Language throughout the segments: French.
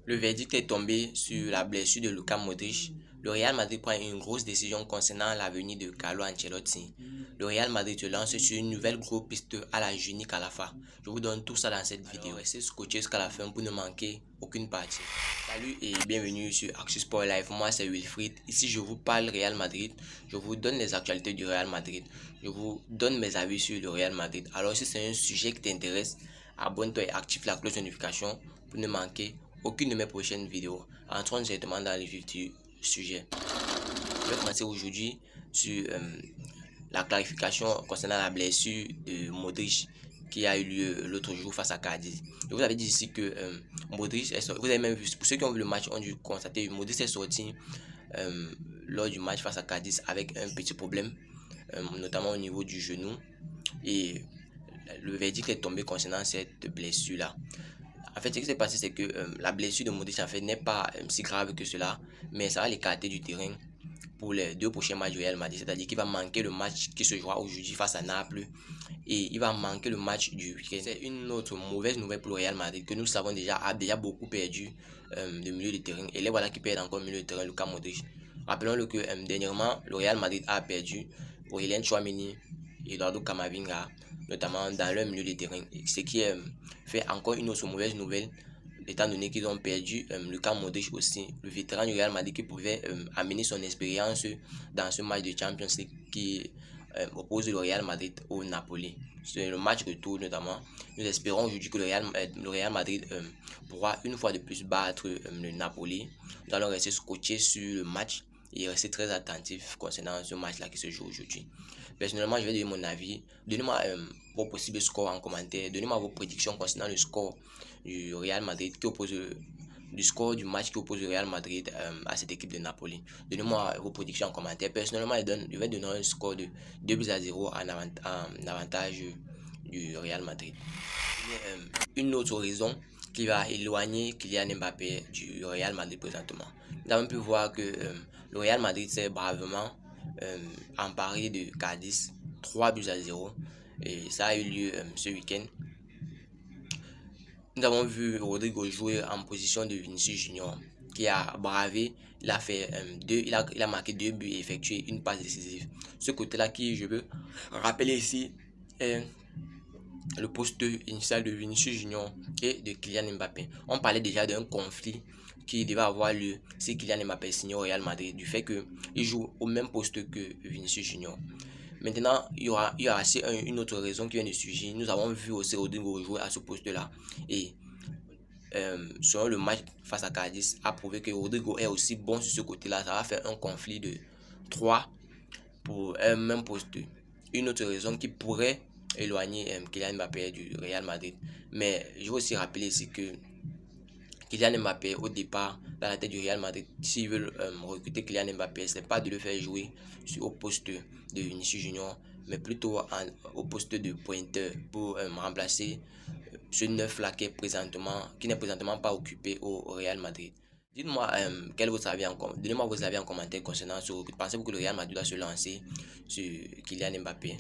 Le verdict est tombé sur la blessure de Luka Modric. Le Real Madrid prend une grosse décision concernant l'avenir de Carlo Ancelotti. Le Real Madrid se lance sur une nouvelle grosse piste à la Juni Calafa. Je vous donne tout ça dans cette vidéo. Restez scotchés jusqu'à la fin pour ne manquer aucune partie. Salut et bienvenue sur Axis Sport Live. Moi c'est Wilfried. Ici je vous parle Real Madrid. Je vous donne les actualités du Real Madrid. Je vous donne mes avis sur le Real Madrid. Alors si c'est un sujet qui t'intéresse, abonne-toi et active la cloche de notification pour ne manquer aucune de mes prochaines vidéos. Entrons directement dans le vif du sujet. Je vais commencer aujourd'hui sur la clarification concernant la blessure de Modric qui a eu lieu l'autre jour face à Cadiz. Je vous avais dit ici que Modric est sorti. Vous avez même vu, pour ceux qui ont vu le match, ont dû constater que Modric est sorti lors du match face à Cadiz avec un petit problème, notamment au niveau du genou. Et le verdict est tombé concernant cette blessure-là. En fait, ce qui s'est passé, c'est que la blessure de Modric en fait n'est pas si grave que cela, mais ça va l'écarter du terrain pour les 2 prochains matchs du Real Madrid. C'est-à-dire qu'il va manquer le match qui se jouera aujourd'hui face à Naples et il va manquer le match du week-end. C'est une autre mauvaise nouvelle pour le Real Madrid que nous savons a déjà beaucoup perdu de milieu de terrain. Et les voilà qui perdent encore milieu de terrain, Luka Modric. Rappelons-le que dernièrement, le Real Madrid a perdu Aurélien Tchouaméni et Eduardo Camavinga, notamment dans leur milieu de terrain. Ce qui fait encore une autre mauvaise nouvelle, étant donné qu'ils ont perdu Luka Modric aussi, le vétéran du Real Madrid qui pouvait amener son expérience dans ce match de Champions League qui oppose le Real Madrid au Napoli. C'est le match retour notamment. Nous espérons aujourd'hui que le Real Madrid pourra une fois de plus battre le Napoli. Nous allons rester scotchés sur le match et rester très attentif concernant ce match-là qui se joue aujourd'hui. Personnellement, je vais donner mon avis. Donnez-moi vos possibles scores en commentaire. Donnez-moi vos prédictions concernant le score du Real Madrid du score du match qui oppose le Real Madrid à cette équipe de Napoli. Donnez-moi vos prédictions en commentaire. Personnellement, je vais donner un score de 2-0 en avantage du Real Madrid. Une autre raison qui va éloigner Kylian Mbappé du Real Madrid présentement. Nous avons pu voir que le Real Madrid s'est bravement emparé de Cadiz 3-0 et ça a eu lieu ce week-end. Nous avons vu Rodrigo jouer en position de Vinicius Junior qui a bravé, il a marqué 2 buts et effectué une passe décisive. Ce côté-là qui, je veux rappeler ici, est le poste initial de Vinicius Junior et de Kylian Mbappé. On parlait déjà d'un conflit qui devait avoir lieu si Kylian Mbappé signe au Real Madrid, du fait qu'il joue au même poste que Vinicius Junior. Maintenant, il y aura aussi une autre raison qui vient de surgir. Nous avons vu aussi Rodrigo jouer à ce poste-là. Et selon le match face à Cadiz, a prouvé que Rodrigo est aussi bon sur ce côté-là. Ça va faire un conflit de 3 pour un même poste. Une autre raison qui pourrait éloigner Kylian Mbappé du Real Madrid. Mais je veux aussi rappeler ici que Kylian Mbappé, au départ, dans la tête du Real Madrid, s'ils veulent recruter Kylian Mbappé, ce n'est pas de le faire jouer au poste de Vinicius Junior, mais plutôt au poste de pointeur pour remplacer ce neuf-là qui n'est présentement pas occupé au Real Madrid. Dites-moi donnez-moi vos avis en commentaire concernant ce recrutement. Pensez-vous que le Real Madrid doit se lancer sur Kylian Mbappé?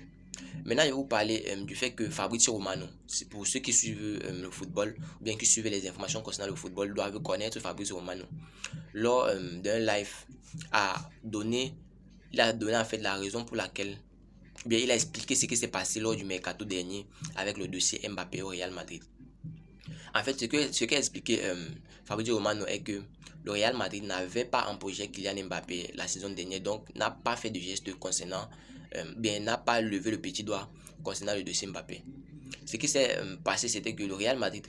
Maintenant, je vais vous parler du fait que Fabrizio Romano, pour ceux qui suivent le football, ou bien qui suivent les informations concernant le football, doivent connaître Fabrizio Romano. Lors d'un live, il a donné en fait la raison pour laquelle, bien, il a expliqué ce qui s'est passé lors du mercato dernier avec le dossier Mbappé au Real Madrid. En fait, ce qu'a expliqué Fabrizio Romano est que le Real Madrid n'avait pas en projet Kylian Mbappé la saison dernière, donc n'a pas fait de geste concernant, n'a pas levé le petit doigt concernant le dossier Mbappé. Ce qui s'est passé, c'était que le Real Madrid,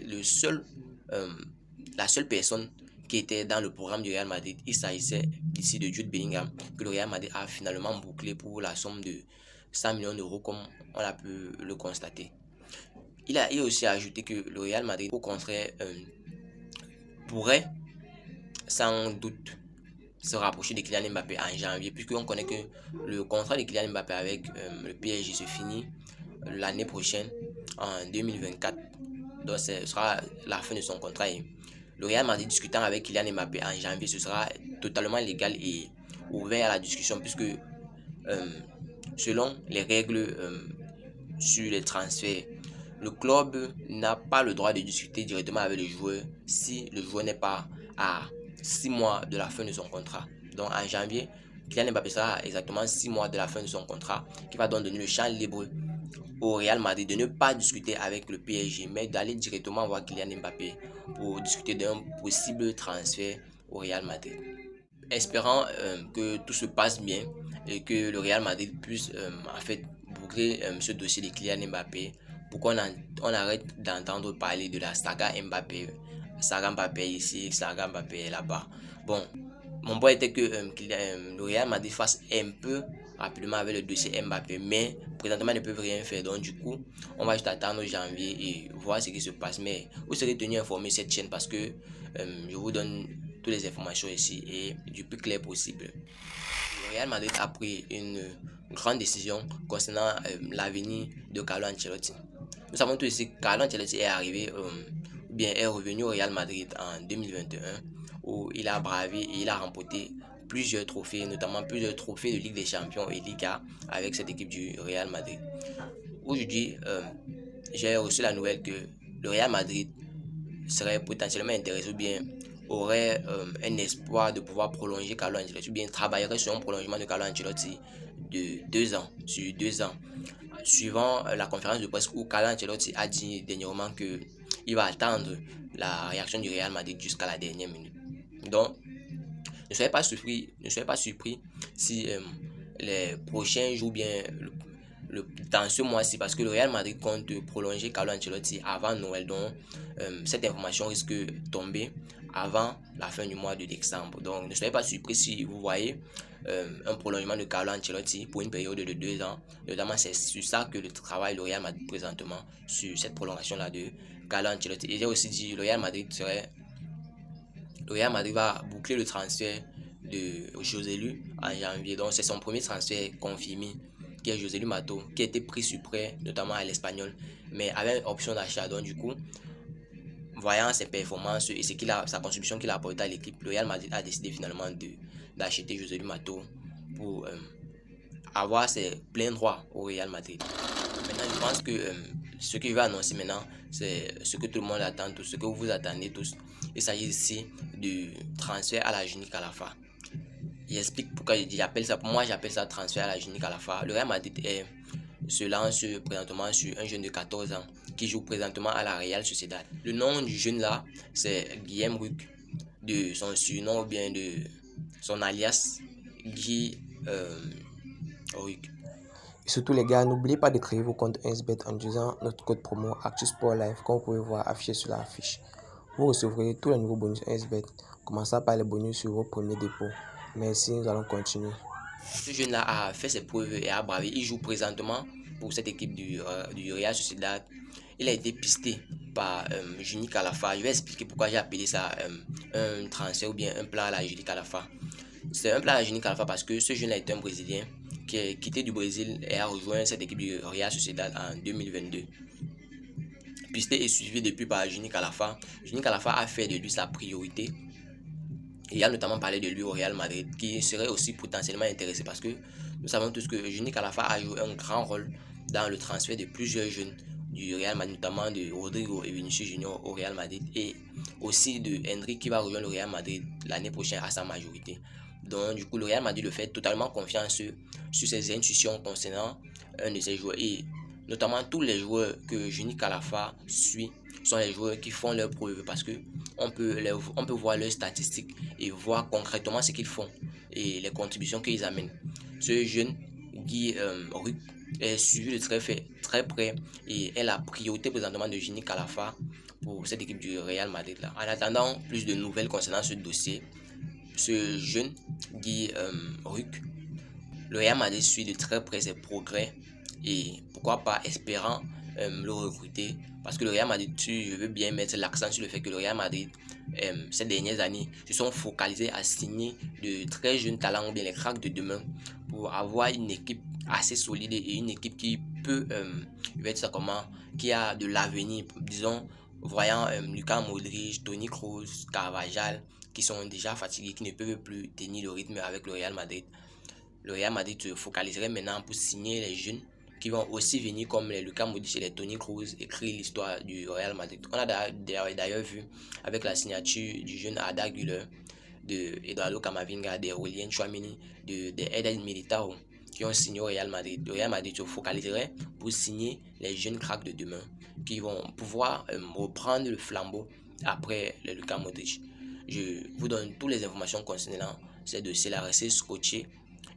la seule personne qui était dans le programme du Real Madrid, il s'agissait ici de Jude Bellingham, que le Real Madrid a finalement bouclé pour la somme de 100 millions d'euros, comme on a pu le constater. Il a aussi ajouté que le Real Madrid, au contraire, pourrait sans doute se rapprocher de Kylian Mbappé en janvier, puisqu'on connaît que le contrat de Kylian Mbappé avec le PSG se finit l'année prochaine, en 2024. Donc ce sera la fin de son contrat. Et le Real Madrid discutant avec Kylian Mbappé en janvier, ce sera totalement légal et ouvert à la discussion, puisque selon les règles sur les transferts le club n'a pas le droit de discuter directement avec le joueur si le joueur n'est pas à 6 mois de la fin de son contrat. Donc en janvier, Kylian Mbappé sera à exactement 6 mois de la fin de son contrat, qui va donc donner le champ libre au Real Madrid de ne pas discuter avec le PSG, mais d'aller directement voir Kylian Mbappé pour discuter d'un possible transfert au Real Madrid. Espérant que tout se passe bien et que le Real Madrid puisse en fait boucler ce dossier de Kylian Mbappé pour on arrête d'entendre parler de la saga Mbappé. Saga Mbappé ici, saga Mbappé là-bas. Bon, mon point était que le Real Madrid fasse un peu rapidement avec le dossier Mbappé, mais présentement ne peuvent rien faire. Donc du coup, on va juste attendre janvier et voir ce qui se passe. Mais vous serez tenu informé cette chaîne parce que je vous donne toutes les informations ici et du plus clair possible. Le Real Madrid a pris une grande décision concernant l'avenir de Carlo Ancelotti. Nous savons tous ici que Carlo Ancelotti est arrivé, bien est revenu au Real Madrid en 2021 où il a bravé et il a remporté plusieurs trophées, notamment plusieurs trophées de Ligue des Champions et Liga avec cette équipe du Real Madrid. Aujourd'hui, j'ai reçu la nouvelle que le Real Madrid serait potentiellement intéressé ou bien aurait un espoir de pouvoir prolonger Carlo Ancelotti ou bien travaillerait sur un prolongement de Carlo Ancelotti de 2 ans, sur 2 ans. Suivant la conférence de presse où Carlo Ancelotti a dit dernièrement que il va attendre la réaction du Real Madrid jusqu'à la dernière minute. Donc, ne soyez pas surpris si les prochains jours bien dans ce mois-ci, parce que le Real Madrid compte prolonger Carlo Ancelotti avant Noël, donc cette information risque de tomber avant la fin du mois de décembre. Donc ne soyez pas surpris si vous voyez un prolongement de Carlo Ancelotti pour une période de 2 ans. Notamment, c'est sur ça que le travail le Real Madrid présentement, sur cette prolongation-là de Carlo Ancelotti. Et j'ai aussi dit le Real Madrid va boucler le transfert de José Lu en janvier. Donc c'est son premier transfert confirmé, qui est José Lu Mato, qui a été pris sur prêt, notamment à l'Espagnol, mais avec option d'achat. Donc du coup, voyant ses performances et sa contribution qu'il a apportée à l'équipe, le Real Madrid a décidé finalement d'acheter José Lu Mato pour avoir ses pleins droits au Real Madrid. Maintenant, je pense que ce que je vais annoncer maintenant, c'est ce que tout le monde attend, tout ce que vous attendez tous. Il s'agit ici du transfert à la Juni Calafa. J'explique pourquoi j'appelle ça. Pour moi, j'appelle ça transfert à la Juni Calafa. Le Real Madrid se lance présentement sur un jeune de 14 ans qui joue présentement à la Real Sociedad. Le nom du jeune là, c'est Guillaume Ruc, de son surnom ou bien de son alias Guy Ruc. Et surtout les gars, n'oubliez pas de créer vos comptes 1xBet en utilisant notre code promo ActuSportLive comme vous pouvez voir affiché sur la fiche. Vous recevrez tous les nouveaux bonus 1xBet, commençant par les bonus sur vos premiers dépôts. Merci, nous allons continuer. Ce jeune-là a fait ses preuves et a bravé. Il joue présentement pour cette équipe du Real Sociedad. Il a été pisté par Juni Calafa. Je vais expliquer pourquoi j'ai appelé ça un transfert ou bien un plan à la Juni Calafa. C'est un plan à la Juni Calafa parce que ce jeune-là est un Brésilien qui est quitté du Brésil et a rejoint cette équipe du Real Sociedad en 2022. Pisté et suivi depuis par Juni Calafa. Juni Calafa a fait de lui sa priorité. Et il a notamment parlé de lui au Real Madrid, qui serait aussi potentiellement intéressé parce que nous savons tous que Juni Calafa a joué un grand rôle dans le transfert de plusieurs jeunes du Real Madrid, notamment de Rodrigo et Vinicius Junior au Real Madrid et aussi de Henry qui va rejoindre le Real Madrid l'année prochaine à sa majorité. Donc du coup, le Real Madrid le fait totalement confiance sur ses intuitions concernant un de ses joueurs et notamment tous les joueurs que Juni Calafa suit sont les joueurs qui font leurs preuves parce que on peut voir leurs statistiques et voir concrètement ce qu'ils font et les contributions qu'ils amènent. Ce jeune Guy Ruc est suivi de très près et est la priorité présentement de Juni Calafa pour cette équipe du Real Madrid là. En attendant plus de nouvelles concernant ce dossier, ce jeune Guy Ruc, le Real Madrid suit de très près ses progrès et pourquoi pas espérant le recruter parce que le Real Madrid, je veux bien mettre l'accent sur le fait que le Real Madrid ces dernières années se sont focalisés à signer de très jeunes talents ou bien les cracks de demain pour avoir une équipe assez solide et une équipe qui peut je vais dire ça comment, qui a de l'avenir, disons voyant Luka Modric, Toni Kroos, Carvajal qui sont déjà fatigués, qui ne peuvent plus tenir le rythme avec le Real Madrid. Le Real Madrid se focaliserait maintenant pour signer les jeunes qui vont aussi venir comme les Luka Modric et les Toni Kroos écrire l'histoire du Real Madrid. On a d'ailleurs vu avec la signature du jeune Arda Güler, de Eduardo Camavinga, de William Chouameni, de Eden Militao qui ont signé au Real Madrid. Le Real Madrid se focaliserait pour signer les jeunes cracks de demain qui vont pouvoir reprendre le flambeau après le Luka Modric. Je vous donne toutes les informations concernant ces dossiers-là. Restez scotchés.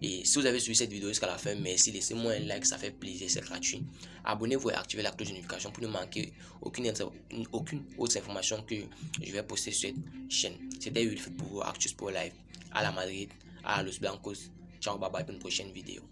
Et si vous avez suivi cette vidéo jusqu'à la fin, merci. Laissez-moi un like, ça fait plaisir, c'est gratuit. Abonnez-vous et activez la cloche de notification pour ne manquer aucune autre information que je vais poster sur cette chaîne. C'était Wilfried pour Actu Sport Live. À la Madrid, à Los Blancos. Ciao, bye bye pour une prochaine vidéo.